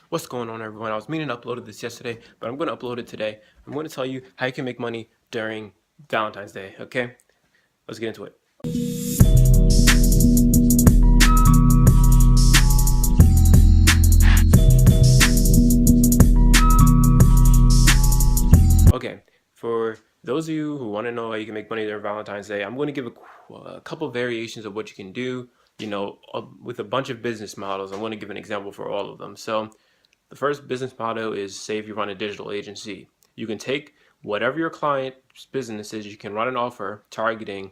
What's going on, everyone? I was meaning to upload this yesterday, but I'm going to upload it today. I'm going to tell you how you can make money during Valentine's Day, okay? Let's get into it. Okay, for those of you who want to know how you can make money during Valentine's Day, I'm going to give a couple variations of what you can do, with a bunch of business models. I'm going to give an example for all of them. So the first business model is, say if you run a digital agency, you can take whatever your client's business is, you can run an offer targeting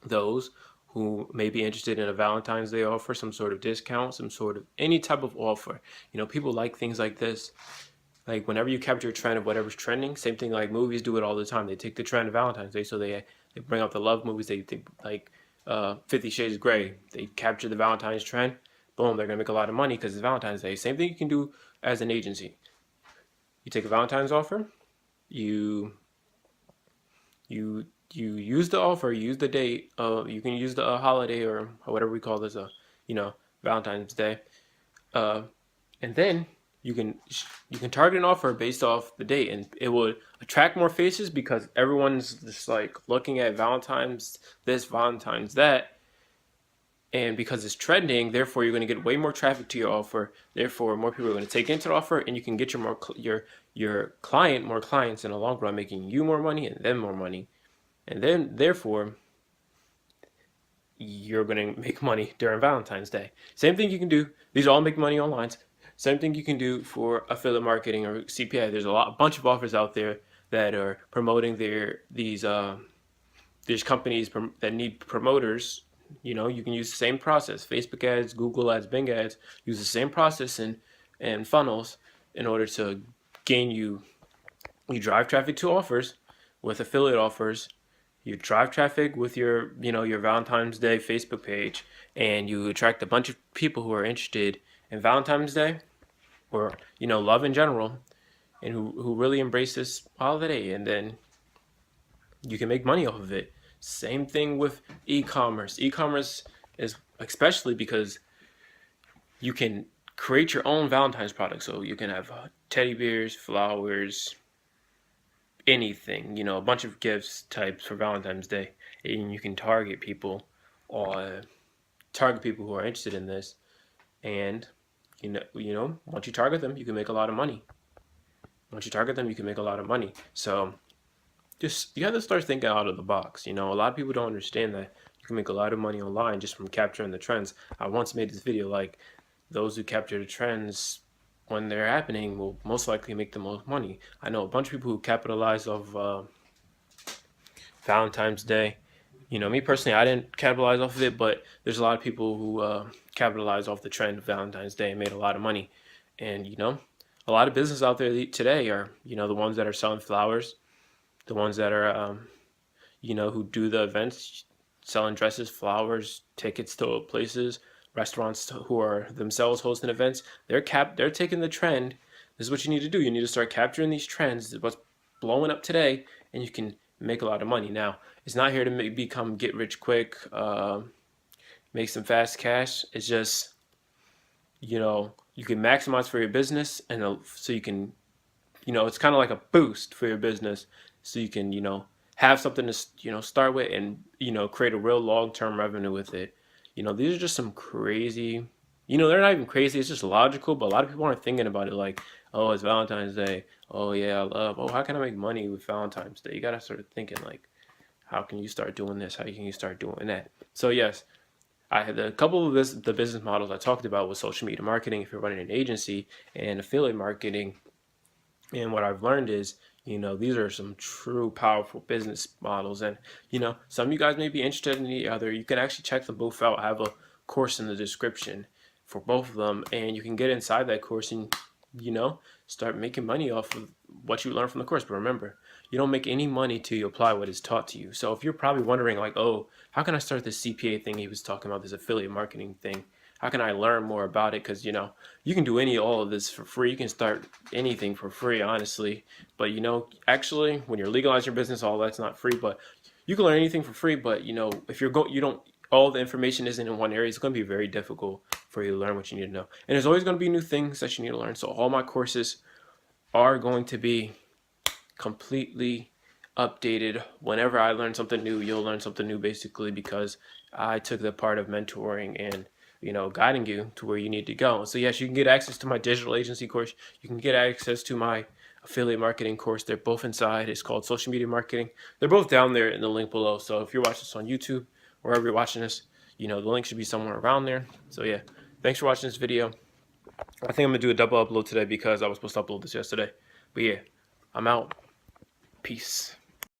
those who may be interested in a Valentine's Day offer, some sort of discount, some sort of any type of offer. People like things like this. Like whenever you capture a trend of whatever's trending, same thing like movies do it all the time. They take the trend of Valentine's Day, so they bring out the love movies. They think like 50 Shades of Grey. They capture the Valentine's trend. Boom, they're gonna make a lot of money because it's Valentine's Day. Same thing you can do as an agency. You take a Valentine's offer, you use the offer, you use the date. You can use the holiday or whatever we call this, Valentine's Day, and then you can target an offer based off the date, and it will attract more faces because everyone's just like looking at Valentine's this, Valentine's that. And because it's trending, therefore you're going to get way more traffic to your offer. Therefore, more people are going to take into the offer, and you can get your client more clients in the long run, making you more money and them more money. And then, therefore, you're going to make money during Valentine's Day. Same thing you can do. These all make money online. Same thing you can do for affiliate marketing or CPA. There's a bunch of offers out there that are promoting these companies that need promoters. You can use the same process: Facebook ads, Google ads, Bing ads. Use the same process and funnels in order to gain you drive traffic to offers with affiliate offers. You drive traffic with your Valentine's Day Facebook page, and you attract a bunch of people who are interested in Valentine's Day or love in general, and who really embrace this holiday, and then you can make money off of it. Same thing with e-commerce. E-commerce is especially because you can create your own Valentine's product. So you can have teddy bears, flowers, anything, a bunch of gifts types for Valentine's Day, and you can target people who are interested in this. And once you target them, you can make a lot of money. So you have to start thinking out of the box. A lot of people don't understand that you can make a lot of money online just from capturing the trends. I once made this video like, those who capture the trends when they're happening will most likely make the most money. I know a bunch of people who capitalize off Valentine's Day. Me personally, I didn't capitalize off of it, but there's a lot of people who capitalize off the trend of Valentine's Day and made a lot of money. And a lot of business out there today are the ones that are selling flowers, the ones that are who do the events, selling dresses, flowers, tickets to places, restaurants who are themselves hosting events. They're taking the trend. This is what you need to do. You need to start capturing these trends, what's blowing up today, and you can make a lot of money. Now, it's not here to become get rich quick, make some fast cash. It's just you can maximize for your business, and so you can it's kind of like a boost for your business, so you can have something to start with, and create a real long-term revenue with it. These are just some crazy, they're not even crazy, it's just logical, but a lot of people aren't thinking about it like, oh, it's Valentine's Day, oh yeah, how can I make money with Valentine's Day? You gotta start thinking like, how can you start doing this, how can you start doing that? So yes, I had a couple of the business models I talked about with social media marketing if you're running an agency, and affiliate marketing. And what I've learned is, these are some true powerful business models. And, some of you guys may be interested in the other. You can actually check them both out. I have a course in the description for both of them. And you can get inside that course and, start making money off of what you learn from the course. But remember, you don't make any money till you apply what is taught to you. So if you're probably wondering like, oh, how can I start this CPA thing he was talking about, this affiliate marketing thing? How can I learn more about it? Because, you can do all of this for free. You can start anything for free, honestly. But, actually, when you're legalizing your business, all that's not free. But you can learn anything for free. But, if you don't all the information isn't in one area, it's going to be very difficult for you to learn what you need to know. And there's always going to be new things that you need to learn. So all my courses are going to be completely updated. Whenever I learn something new, you'll learn something new, basically, because I took the part of mentoring and guiding you to where you need to go. So yes, you can get access to my digital agency course. You can get access to my affiliate marketing course. They're both inside. It's called Social Media Marketing. They're both down there in the link below. So if you're watching this on YouTube, wherever you're watching this, the link should be somewhere around there. So yeah, thanks for watching this video. I think I'm gonna do a double upload today because I was supposed to upload this yesterday. But yeah, I'm out. Peace.